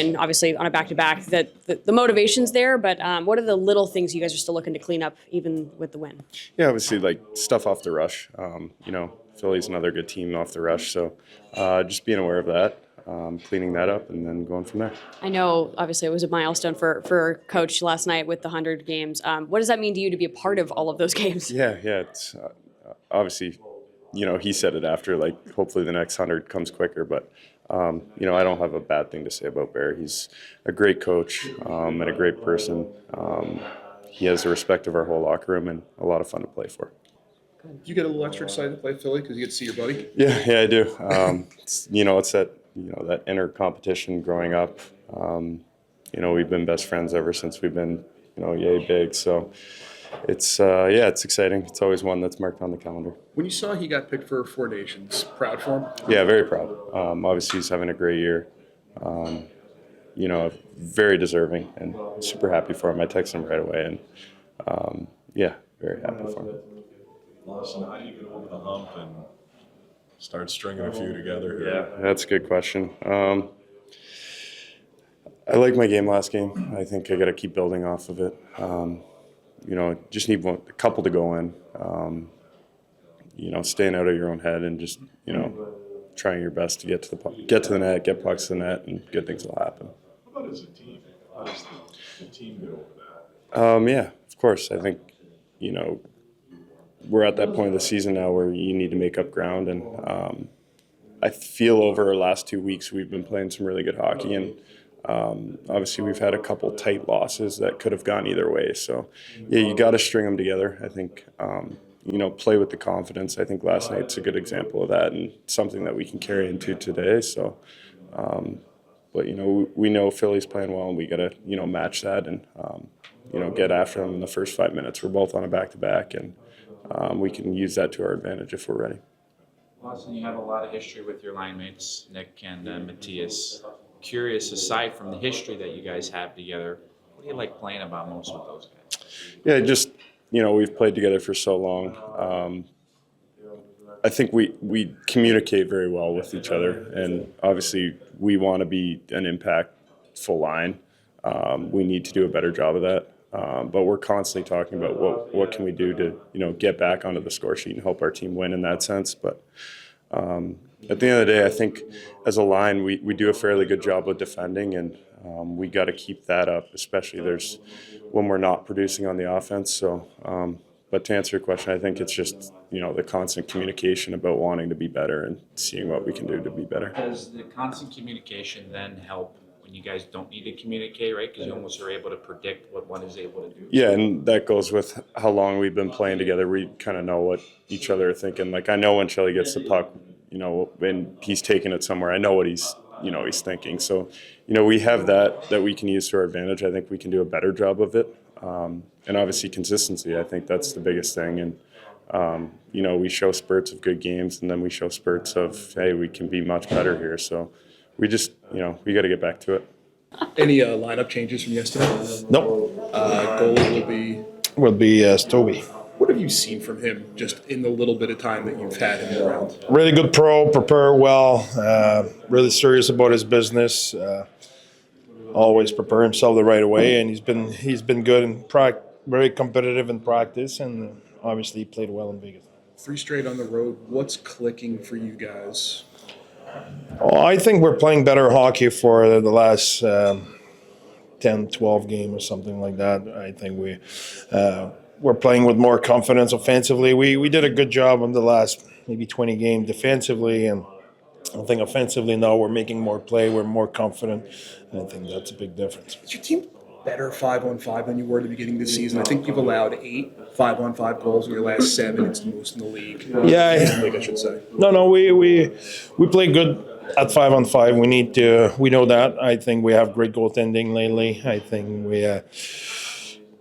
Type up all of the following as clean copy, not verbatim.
And obviously on a back-to-back, that the motivation's there, but what are the little things you guys are still looking to clean up even with the win? Yeah, obviously, like stuff off the rush. Philly's another good team off the rush, so just being aware of that, cleaning that up, and then going from there. I know, obviously, it was a milestone for Coach last night with the 100 games. What does that mean to you to be a part of all of those games? Yeah, it's obviously, he said it after, like, hopefully the next 100 comes quicker, but, I don't have a bad thing to say about Bear. He's a great coach and a great person. He has the respect of our whole locker room and a lot of fun to play for. Do you get a little extra excited to play Philly because you get to see your buddy? Yeah, I do. It's that inner competition growing up. We've been best friends ever since we've been, yay big. So it's exciting. It's always one that's marked on the calendar. When you saw he got picked for Four Nations, proud for him? Yeah, very proud. Obviously, he's having a great year. Very deserving and super happy for him. I texted him right away, and very happy for him. Lawson, how do you get over the hump and start stringing a few together here? Yeah, that's a good question. I like my game last game. I think I got to keep building off of it. Just need a couple to go in. Staying out of your own head and just trying your best to get to the net, get pucks to the net, and good things will happen. How about as a team? How does the team get over that? Yeah, of course. I think we're at that point of the season now where you need to make up ground, and I feel over our last 2 weeks we've been playing some really good hockey, and obviously we've had a couple tight losses that could have gone either way. So yeah, you got to string them together. I think play with the confidence. I think last night's a good example of that and something that we can carry into today. So, but we know Philly's playing well, and we got to match that and get after them in the first 5 minutes. We're both on a back-to-back, and we can use that to our advantage if we're ready. Lawson, you have a lot of history with your line mates, Nick and Matthias. Curious, aside from the history that you guys have together, what do you like playing about most with those guys? Yeah, just, we've played together for so long. I think we communicate very well with each other, and obviously we want to be an impactful line. We need to do a better job of that. But we're constantly talking about what can we do to get back onto the score sheet and help our team win in that sense. But at the end of the day, I think as a line we do a fairly good job of defending, and we got to keep that up, especially when we're not producing on the offense. So, but to answer your question, I think it's just the constant communication about wanting to be better and seeing what we can do to be better. Does the constant communication then help when you guys don't need to communicate, right? Because you almost are able to predict what one is able to do. Yeah, and that goes with how long we've been playing together. We kind of know what each other are thinking. Like, I know when Shelly gets the puck, and he's taking it somewhere, I know what he's thinking. So, we have that we can use to our advantage. I think we can do a better job of it. And obviously consistency, I think that's the biggest thing. And, we show spurts of good games, and then we show spurts of, hey, we can be much better here. So we just, we got to get back to it. Any lineup changes from yesterday? Nope. Goal Will be Stobie. What have you seen from him just in the little bit of time that you've had him around? Really good pro, prepare well, really serious about his business. Always prepare himself the right way, and he's been good in very competitive in practice, and obviously he played well in Vegas. 3 straight on the road. What's clicking for you guys? Oh, I think we're playing better hockey for the last 10, 12 games or something like that. I think we're playing with more confidence offensively. We did a good job on the last maybe 20 games defensively, and I think offensively now we're making more play. We're more confident, and I think that's a big difference. Is your team better 5-on-5 than you were at the beginning of the season? I think you've allowed 8 5-on-5 goals in your last 7. It's the most in the league. Yeah, I should say. No, we play good at 5-on-5. We know that. I think we have great goaltending lately. I think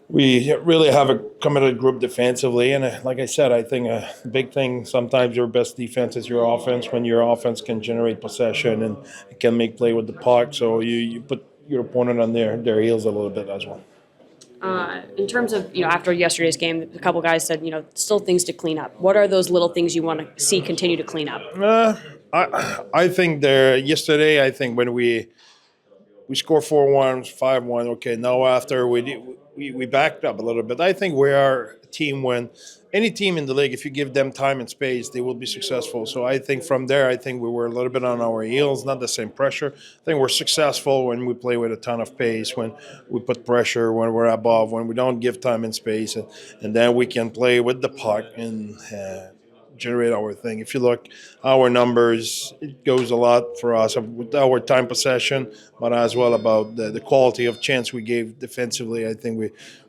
we really have a committed group defensively, and like I said, I think a big thing, sometimes your best defense is your offense, when your offense can generate possession and can make play with the puck, so you put your opponent on their heels a little bit as well. In terms of, after yesterday's game, a couple guys said, still things to clean up. What are those little things you want to see continue to clean up? I think yesterday, I think when we we score 4-1, 5-1. Okay, now after we backed up a little bit. I think we are a team when any team in the league, if you give them time and space, they will be successful. So I think from there, I think we were a little bit on our heels, not the same pressure. I think we're successful when we play with a ton of pace, when we put pressure, when we're above, when we don't give time and space, and then we can play with the puck and generate our thing. If you look our numbers, it goes a lot for us with our time possession, but as well about the quality of chance we gave defensively. I think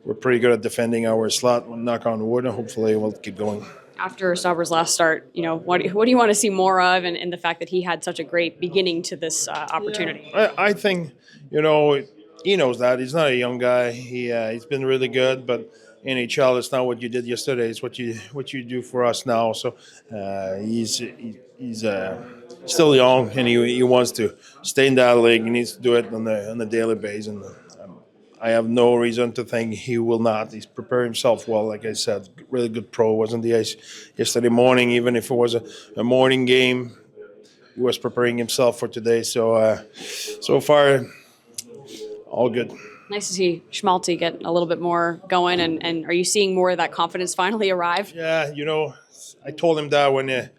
we're pretty good at defending our slot. Knock on wood, and hopefully we'll keep going. After Sauber's last start, what do you want to see more of, and the fact that he had such a great beginning to this opportunity? I think, he knows that. He's not a young guy. He's been really good, but NHL is not what you did yesterday. It's what you do for us now. So he's still young, and he wants to stay in that league. He needs to do it on a daily basis. And I have no reason to think he will not. He's prepared himself well. Like I said, really good pro. Wasn't the ice yesterday morning, even if it was a morning game. He was preparing himself for today. So so far, all good. Nice to see Schmalti get a little bit more going, and are you seeing more of that confidence finally arrive? Yeah, I told him that when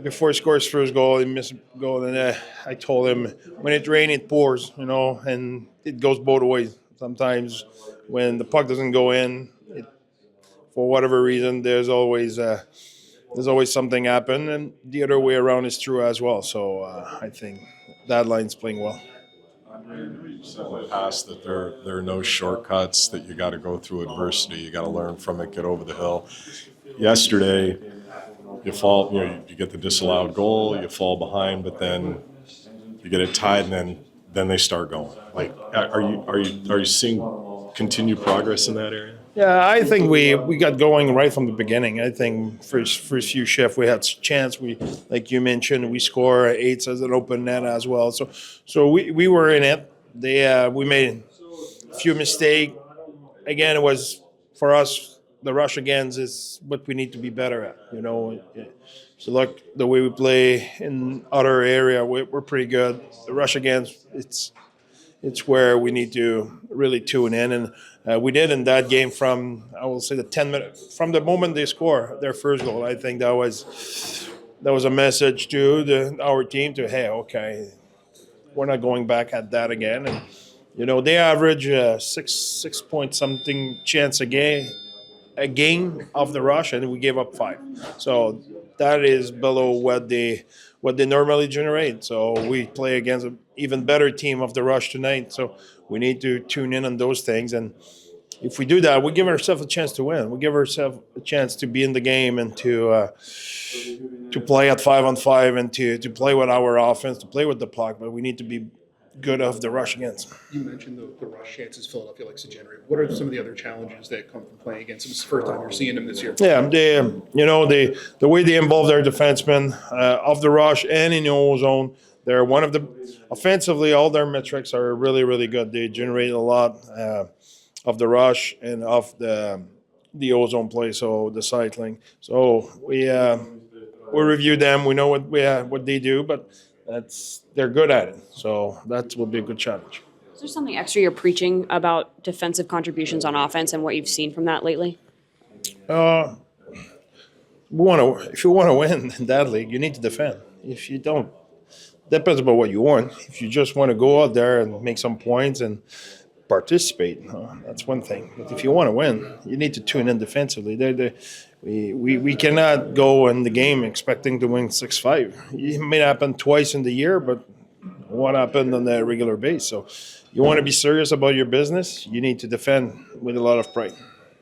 before he scores his first goal, he missed a goal, and I told him when it rains, it pours, and it goes both ways. Sometimes when the puck doesn't go in, for whatever reason, there's always something happen, and the other way around is true as well. So I think that line's playing well. You've said in the past that there are no shortcuts, that you got to go through adversity, you got to learn from it, get over the hill. Yesterday, you fall, you get the disallowed goal, you fall behind, but then you get it tied, and then they start going. Like, are you seeing continued progress in that area? Yeah, I think we got going right from the beginning. I think first few shifts we had chance. We, like you mentioned, we score 8 as an open net as well. So we were in it. We made a few mistakes. Again, it was for us the rush against is what we need to be better at. So look the way we play in other area, we're pretty good. The rush against it's where we need to really tune in, and we did in that game from, I will say, the 10 minutes from the moment they score their first goal. I think that was a message to our team to, hey, okay, we're not going back at that again. And they average 6 point something chance a game of the rush, and we gave up 5. So that is below what they normally generate. So we play against an even better team of the rush tonight. So we need to tune in on those things. And if we do that, we give ourselves a chance to win. We give ourselves a chance to be in the game and to play at 5-on-5 and to play with our offense, to play with the puck. But we need to be good of the rush against. You mentioned the rush chances Philadelphia likes to generate. What are some of the other challenges that come from playing against them? It's the first time you're seeing them this year. Yeah, the way they involve their defensemen of the rush and in the O-zone, they're one of the offensively. All their metrics are really, really good. They generate a lot of the rush and of the O-zone play, so the cycling. So we review them. We know what they do, but they're good at it. So that will be a good challenge. Is there something extra you're preaching about defensive contributions on offense and what you've seen from that lately? If you want to win in that league, you need to defend. If you don't, depends about what you want. If you just want to go out there and make some points and participate, that's one thing. But if you want to win, you need to tune in defensively. We cannot go in the game expecting to win 6-5. It may happen twice in the year, but what happened on a regular basis? So you want to be serious about your business, you need to defend with a lot of pride.